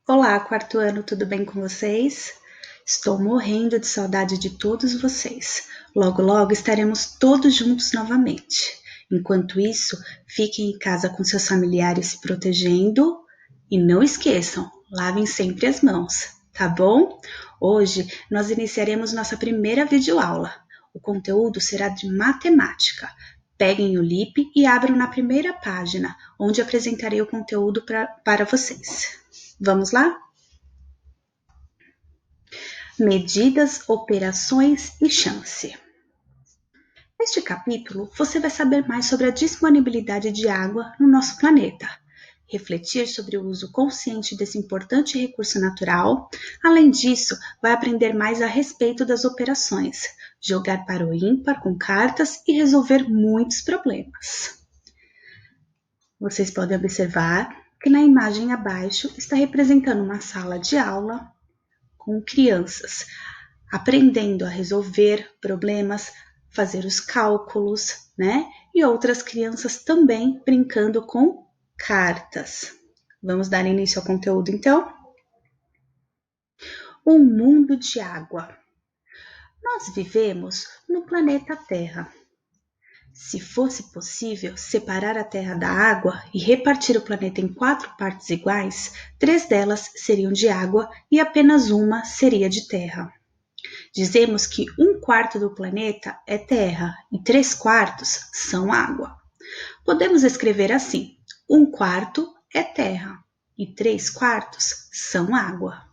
Olá, quarto ano, tudo bem com vocês? Estou morrendo de saudade de todos vocês. Logo, logo estaremos todos juntos novamente. Enquanto isso, fiquem em casa com seus familiares se protegendo e não esqueçam, lavem sempre as mãos, tá bom? Hoje nós iniciaremos nossa primeira videoaula. O conteúdo será de matemática. Peguem o LIP e abram na primeira página, onde apresentarei o conteúdo para vocês. Vamos lá? Medidas, operações e chance. Neste capítulo, você vai saber mais sobre a disponibilidade de água no nosso planeta, refletir sobre o uso consciente desse importante recurso natural. Além disso, vai aprender mais a respeito das operações, jogar para o ímpar com cartas e resolver muitos problemas. Vocês podem observar que na imagem abaixo está representando uma sala de aula com crianças aprendendo a resolver problemas, fazer os cálculos, né? E outras crianças também brincando com cartas. Vamos dar início ao conteúdo então? Um mundo de água. Nós vivemos no planeta Terra. Se fosse possível separar a Terra da água e repartir o planeta em 4 partes iguais, 3 delas seriam de água e apenas uma seria de terra. Dizemos que 1/4 do planeta é terra e 3/4 são água. Podemos escrever assim: 1/4 é terra e 3/4 são água.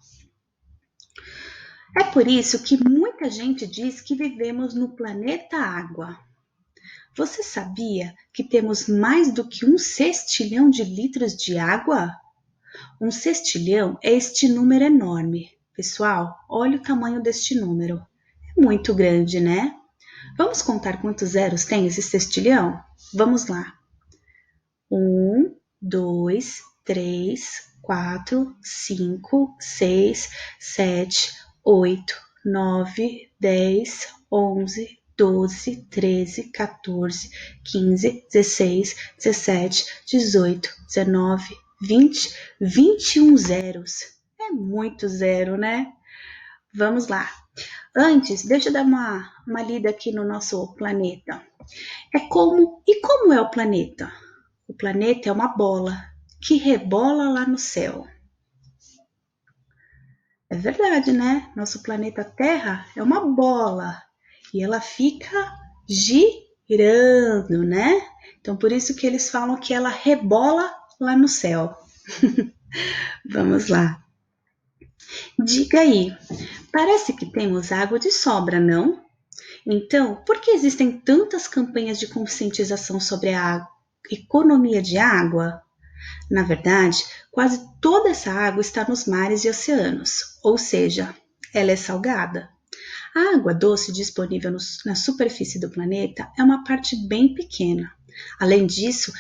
É por isso que muita gente diz que vivemos no planeta água. Você sabia que temos mais do que 1 sextilhão de litros de água? 1 sextilhão é este número enorme. Pessoal, olha o tamanho deste número. É muito grande, né? Vamos contar quantos zeros tem esse sextilhão? Vamos lá. 1, 2, 3, 4, 5, 6, 7, 8, 9, 10, 11, 12, 13, 14, 15, 16, 17, 18, 19, 20, 21 zeros. É muito zero, né? Vamos lá. Antes, deixa eu dar uma lida aqui no nosso planeta. Como é o planeta? O planeta é uma bola que rebola lá no céu. É verdade, né? Nosso planeta Terra é uma bola e ela fica girando, né? Então, por isso que eles falam que ela rebola lá no céu. Vamos lá. Diga aí, parece que temos água de sobra, não? Então, por que existem tantas campanhas de conscientização sobre a economia de água? Na verdade, quase toda essa água está nos mares e oceanos, ou seja, ela é salgada. A água doce disponível na superfície do planeta é uma parte bem pequena. Além disso,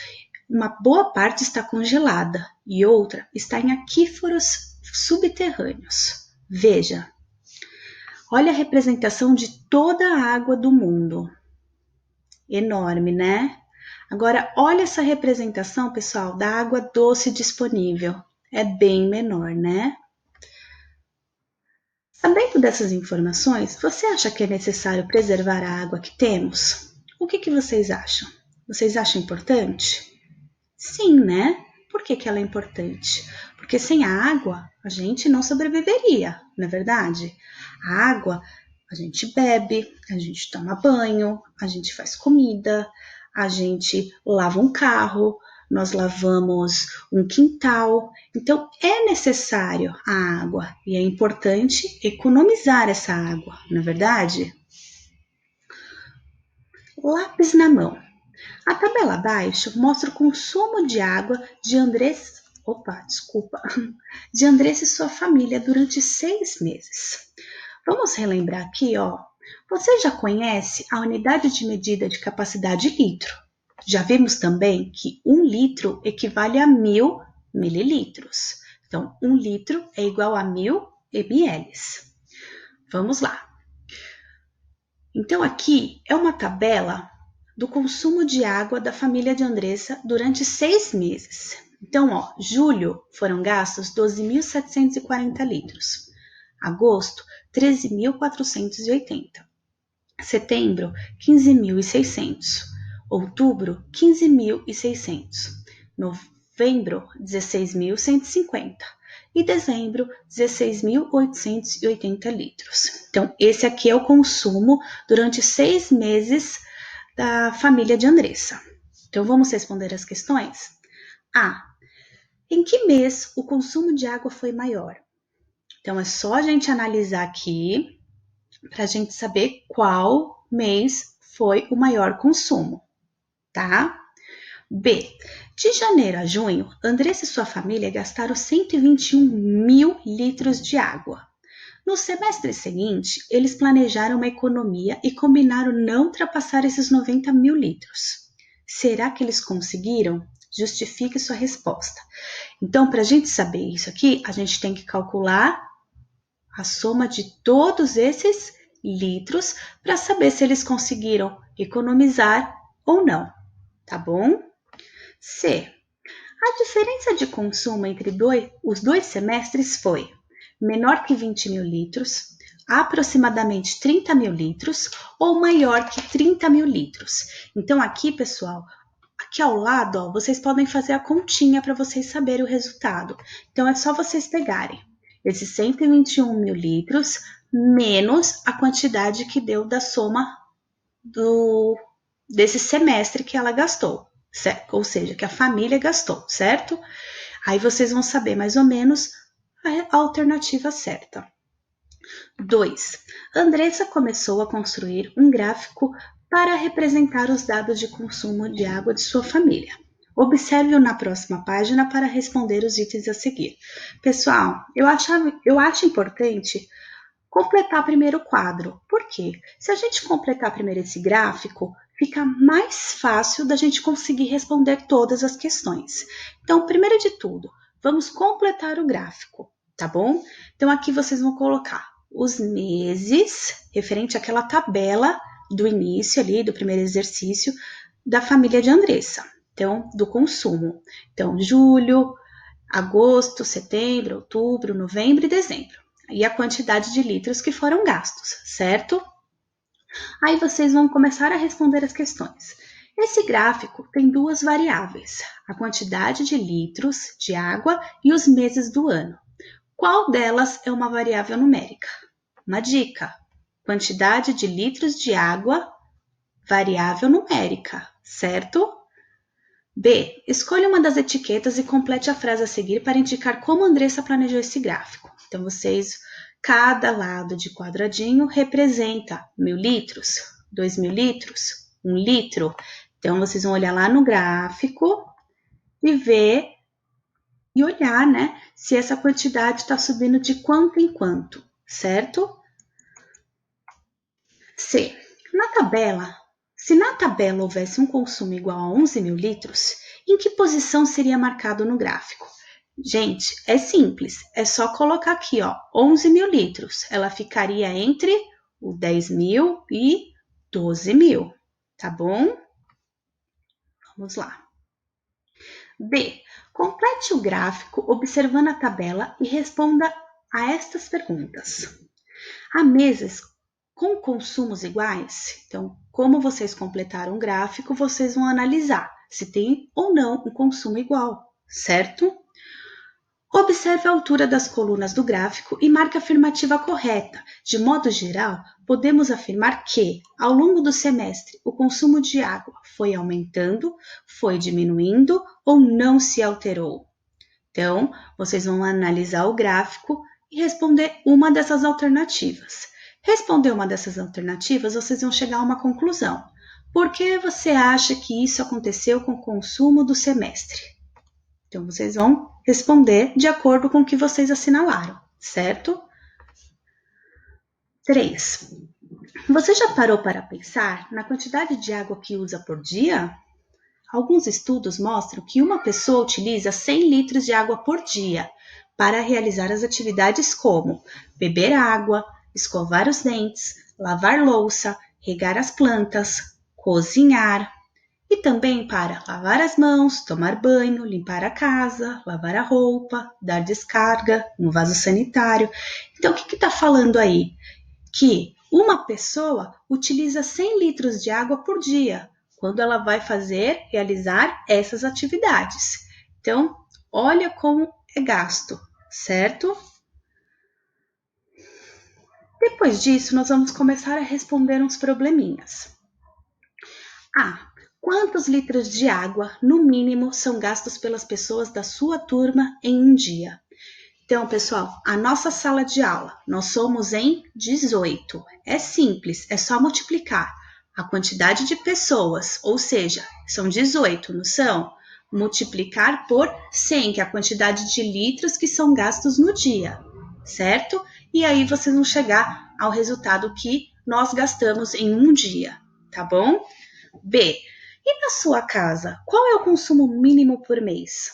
uma boa parte está congelada e outra está em aquíferos subterrâneos. Veja, olha a representação de toda a água do mundo. Enorme, né? Agora, olha essa representação, pessoal, da água doce disponível. É bem menor, né? Sabendo dessas informações, você acha que é necessário preservar a água que temos? O que vocês acham? Vocês acham importante? Sim, né? Por que ela é importante? Porque sem a água a gente não sobreviveria, não é verdade? A água a gente bebe, a gente toma banho, a gente faz comida, a gente lava um carro, nós lavamos um quintal. Então é necessário a água e é importante economizar essa água, não é verdade? Lápis na mão. A tabela abaixo mostra o consumo de água de de Andressa e sua família durante 6 meses. Vamos relembrar aqui, ó. Você já conhece a unidade de medida de capacidade litro? Já vimos também que 1 litro equivale a 1000 mililitros. Então, 1 litro é igual a 1000 ml. Vamos lá. Então, aqui é uma tabela do consumo de água da família de Andressa durante 6 meses. Então, ó, julho foram gastos 12.740 litros. Agosto, 13.480. Setembro, 15.600. Outubro, 15.600. Novembro, 16.150. E dezembro, 16.880 litros. Então, esse aqui é o consumo durante 6 meses da família de Andressa. Então, vamos responder as questões? A. Em que mês o consumo de água foi maior? Então, é só a gente analisar aqui para a gente saber qual mês foi o maior consumo, tá? B. De janeiro a junho, Andressa e sua família gastaram 121 mil litros de água. No semestre seguinte, eles planejaram uma economia e combinaram não ultrapassar esses 90 mil litros. Será que eles conseguiram? Justifique sua resposta. Então, para a gente saber isso aqui, a gente tem que calcular a soma de todos esses litros para saber se eles conseguiram economizar ou não, tá bom? C. A diferença de consumo entre os dois semestres foi menor que 20 mil litros, aproximadamente 30 mil litros ou maior que 30 mil litros. Então, aqui, pessoal, aqui ao lado, ó, vocês podem fazer a continha para vocês saberem o resultado. Então, é só vocês pegarem esses 121 mil litros menos a quantidade que deu da soma desse semestre que ela gastou, certo? Ou seja, que a família gastou, certo? Aí vocês vão saber mais ou menos a alternativa certa. 2. Andressa começou a construir um gráfico para representar os dados de consumo de água de sua família. Observe-o na próxima página para responder os itens a seguir. Pessoal, eu acho importante completar primeiro o quadro. Por quê? Se a gente completar primeiro esse gráfico, fica mais fácil da gente conseguir responder todas as questões. Então, primeiro de tudo, vamos completar o gráfico, tá bom? Então, aqui vocês vão colocar os meses, referente àquela tabela do início ali, do primeiro exercício, da família de Andressa. Então, do consumo. Então, julho, agosto, setembro, outubro, novembro e dezembro. E a quantidade de litros que foram gastos, certo? Aí vocês vão começar a responder as questões. Esse gráfico tem duas variáveis, a quantidade de litros de água e os meses do ano. Qual delas é uma variável numérica? Uma dica: quantidade de litros de água, variável numérica, certo? B. Escolha uma das etiquetas e complete a frase a seguir para indicar como Andressa planejou esse gráfico. Então, cada lado de quadradinho representa 1.000 litros, 2.000 litros, 1 litro. Então, vocês vão olhar lá no gráfico e ver e olhar, né, se essa quantidade está subindo de quanto em quanto, certo? C. Se na tabela houvesse um consumo igual a 11 mil litros, em que posição seria marcado no gráfico? Gente, é simples, é só colocar aqui, ó, 11 mil litros. Ela ficaria entre o 10 mil e 12 mil, tá bom? Vamos lá. D. Complete o gráfico observando a tabela e responda a estas perguntas. Há meses com consumos iguais? Então, como vocês completaram o gráfico, vocês vão analisar se tem ou não um consumo igual, certo? Observe a altura das colunas do gráfico e marque a afirmativa correta. De modo geral, podemos afirmar que, ao longo do semestre, o consumo de água foi aumentando, foi diminuindo ou não se alterou. Então, vocês vão analisar o gráfico e responder uma dessas alternativas. Responder uma dessas alternativas, vocês vão chegar a uma conclusão. Por que você acha que isso aconteceu com o consumo do semestre? Então, vocês vão responder de acordo com o que vocês assinalaram, certo? 3. Você já parou para pensar na quantidade de água que usa por dia? Alguns estudos mostram que uma pessoa utiliza 100 litros de água por dia para realizar as atividades como beber água, escovar os dentes, lavar louça, regar as plantas, cozinhar. e também para lavar as mãos, tomar banho, limpar a casa, lavar a roupa, dar descarga no vaso sanitário. Então, o que está falando aí? Que uma pessoa utiliza 100 litros de água por dia quando ela vai realizar essas atividades. Então, olha como é gasto, certo? Depois disso, nós vamos começar a responder uns probleminhas. Quantos litros de água, no mínimo, são gastos pelas pessoas da sua turma em um dia? Então, pessoal, a nossa sala de aula, nós somos em 18. É simples, é só multiplicar a quantidade de pessoas, ou seja, são 18, não são? Multiplicar por 100, que é a quantidade de litros que são gastos no dia, certo? E aí vocês vão chegar ao resultado que nós gastamos em um dia, tá bom? B. E na sua casa, qual é o consumo mínimo por mês?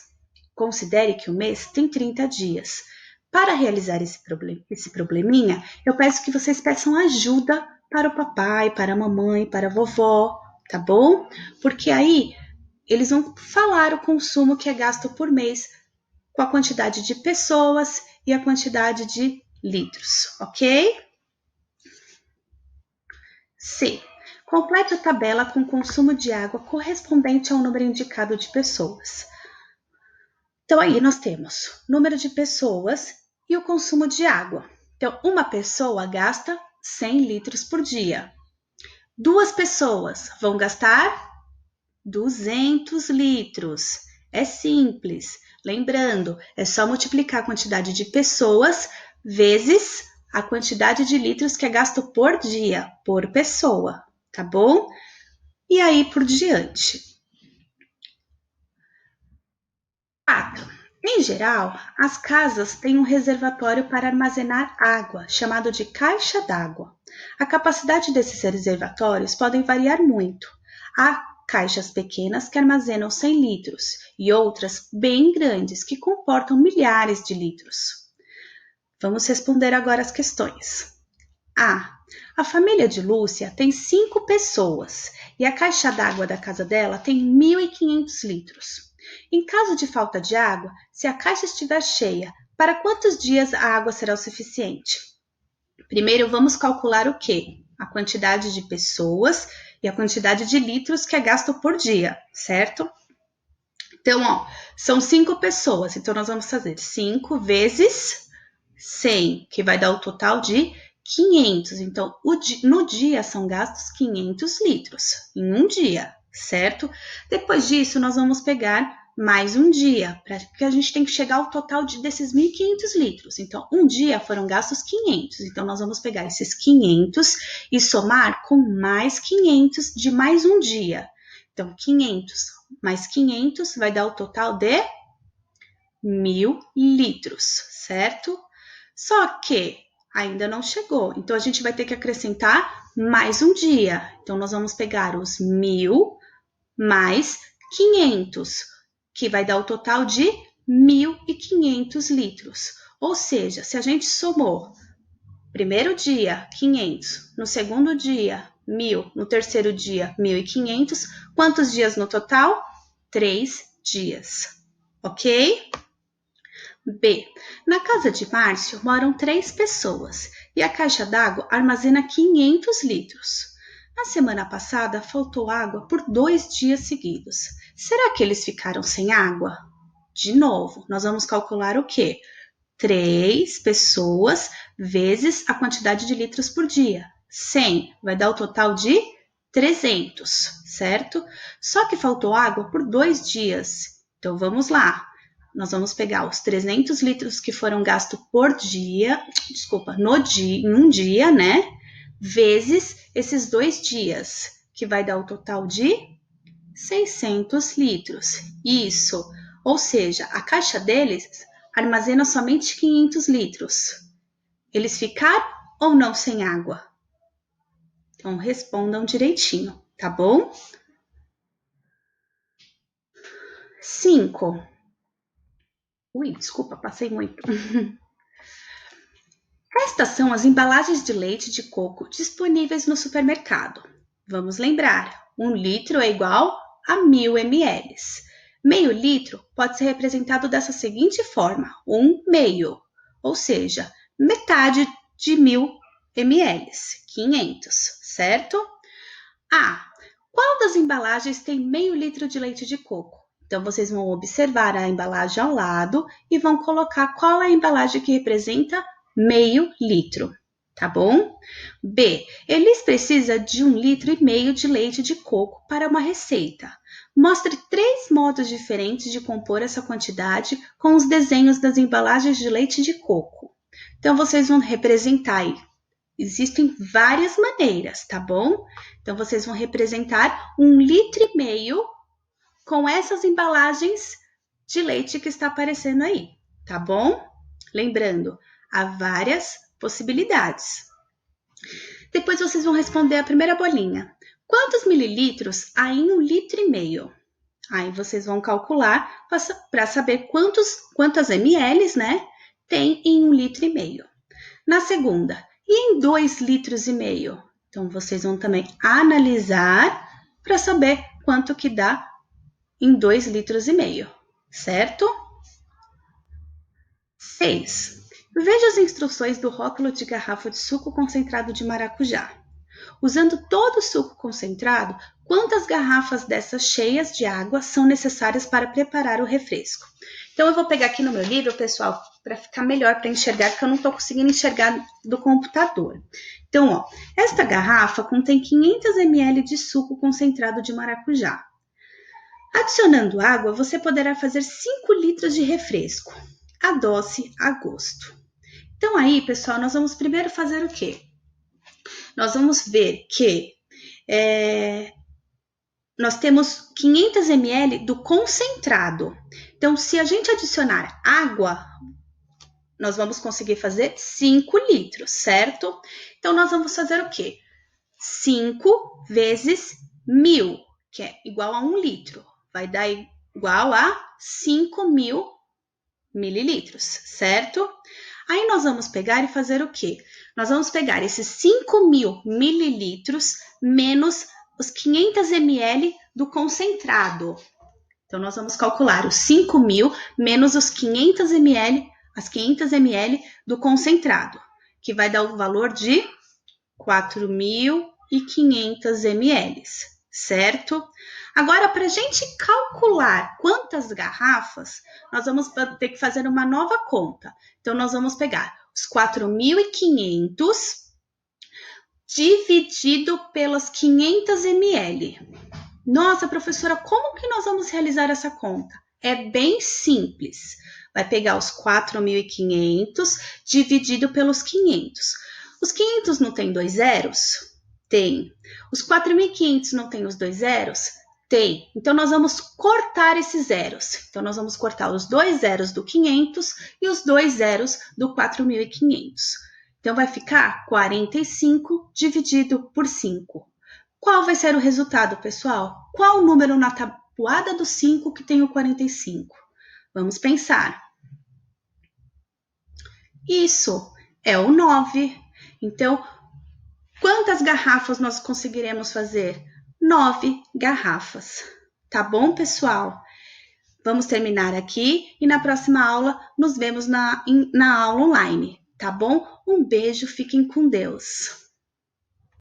Considere que o mês tem 30 dias. Para realizar esse probleminha, eu peço que vocês peçam ajuda para o papai, para a mamãe, para a vovó, tá bom? Porque aí eles vão falar o consumo que é gasto por mês com a quantidade de pessoas e a quantidade de litros, ok? C. Complete a tabela com o consumo de água correspondente ao número indicado de pessoas. Então, aí nós temos número de pessoas e o consumo de água. Então, uma pessoa gasta 100 litros por dia. Duas pessoas vão gastar 200 litros. É simples. Lembrando, é só multiplicar a quantidade de pessoas vezes a quantidade de litros que é gasto por dia, por pessoa, tá bom? E aí por diante. 4. Em geral, as casas têm um reservatório para armazenar água, chamado de caixa d'água. A capacidade desses reservatórios podem variar muito. Há caixas pequenas que armazenam 100 litros e outras bem grandes que comportam milhares de litros. Vamos responder agora as questões. A família de Lúcia tem 5 pessoas e a caixa d'água da casa dela tem 1.500 litros. Em caso de falta de água, se a caixa estiver cheia, para quantos dias a água será o suficiente? Primeiro, vamos calcular o quê? A quantidade de pessoas e a quantidade de litros que é gasto por dia, certo? Então, são 5 pessoas, então nós vamos fazer 5 vezes 100, que vai dar o total de 500. Então, no dia são gastos 500 litros, em um dia, certo? Depois disso, nós vamos pegar mais um dia, porque a gente tem que chegar ao total desses 1.500 litros. Então, um dia foram gastos 500. Então, nós vamos pegar esses 500 e somar com mais 500 de mais um dia. Então, 500 mais 500 vai dar o total de 1.000 litros, certo? Só que ainda não chegou, então a gente vai ter que acrescentar mais um dia. Então, nós vamos pegar os 1.000 mais 500, que vai dar o total de 1.500 litros. Ou seja, se a gente somou primeiro dia 500, no segundo dia 1.000, no terceiro dia 1.500, quantos dias no total? 3 dias, ok? B. Na casa de Márcio moram 3 pessoas e a caixa d'água armazena 500 litros. Na semana passada faltou água por 2 dias seguidos. Será que eles ficaram sem água? De novo, nós vamos calcular o quê? 3 pessoas vezes a quantidade de litros por dia. 100 vai dar o total de 300, certo? Só que faltou água por 2 dias. Então vamos lá. Nós vamos pegar os 300 litros que foram gastos por dia, em um dia, né? Vezes esses 2 dias, que vai dar o total de 600 litros. Isso, ou seja, a caixa deles armazena somente 500 litros. Eles ficaram ou não sem água? Então, respondam direitinho, tá bom? 5. Desculpa, passei muito. Estas são as embalagens de leite de coco disponíveis no supermercado. Vamos lembrar, 1 litro é igual a 1.000 ml. Meio litro pode ser representado dessa seguinte forma, 1/2, ou seja, metade de 1.000 ml, 500, certo? Qual das embalagens tem meio litro de leite de coco? Então, vocês vão observar a embalagem ao lado e vão colocar qual é a embalagem que representa meio litro, tá bom? B. Elis precisa de 1,5 litro de leite de coco para uma receita. Mostre 3 modos diferentes de compor essa quantidade com os desenhos das embalagens de leite de coco. Então, vocês vão representar aí. Existem várias maneiras, tá bom? Então, vocês vão representar 1,5 litro com essas embalagens de leite que está aparecendo aí, tá bom? Lembrando, há várias possibilidades. Depois vocês vão responder a primeira bolinha. Quantos mililitros há em 1,5 litro? Aí vocês vão calcular para saber quantas ml, né, tem em 1,5 litro. Na segunda, e em 2,5 litros? Então, vocês vão também analisar para saber quanto que dá em 2,5 litros, certo? 6. Veja as instruções do rótulo de garrafa de suco concentrado de maracujá. Usando todo o suco concentrado, quantas garrafas dessas cheias de água são necessárias para preparar o refresco? Então, eu vou pegar aqui no meu livro, pessoal, para ficar melhor para enxergar, porque eu não estou conseguindo enxergar do computador. Então, ó, esta garrafa contém 500 ml de suco concentrado de maracujá. Adicionando água, você poderá fazer 5 litros de refresco. Adoce a gosto. Então, aí, pessoal, nós vamos primeiro fazer o quê? Nós vamos ver que nós temos 500 ml do concentrado. Então, se a gente adicionar água, nós vamos conseguir fazer 5 litros, certo? Então, nós vamos fazer o quê? 5 vezes 1.000, que é igual a 1 litro. Vai dar igual a 5.000 mililitros, certo? Aí nós vamos pegar e fazer o quê? Nós vamos pegar esses 5.000 mililitros menos os 500 ml do concentrado. Então, nós vamos calcular os 5.000 menos os 500 ml, as 500 ml do concentrado, que vai dar o valor de 4.500 ml, certo? Agora, para a gente calcular quantas garrafas, nós vamos ter que fazer uma nova conta. Então, nós vamos pegar os 4.500 dividido pelas 500 ml. Nossa, professora, como que nós vamos realizar essa conta? É bem simples. Vai pegar os 4.500 dividido pelos 500. Os 500 não tem 2 zeros? Tem. Os 4.500 não tem os 2 zeros? Tem. Então, nós vamos cortar esses zeros. Então, nós vamos cortar os 2 zeros do 500 e os 2 zeros do 4.500. Então, vai ficar 45 dividido por 5. Qual vai ser o resultado, pessoal? Qual o número na tabuada do 5 que tem o 45? Vamos pensar. Isso é o 9. Então, quantas garrafas nós conseguiremos fazer? 9 garrafas. Tá bom, pessoal? Vamos terminar aqui e na próxima aula nos vemos na aula online, tá bom? Um beijo, fiquem com Deus.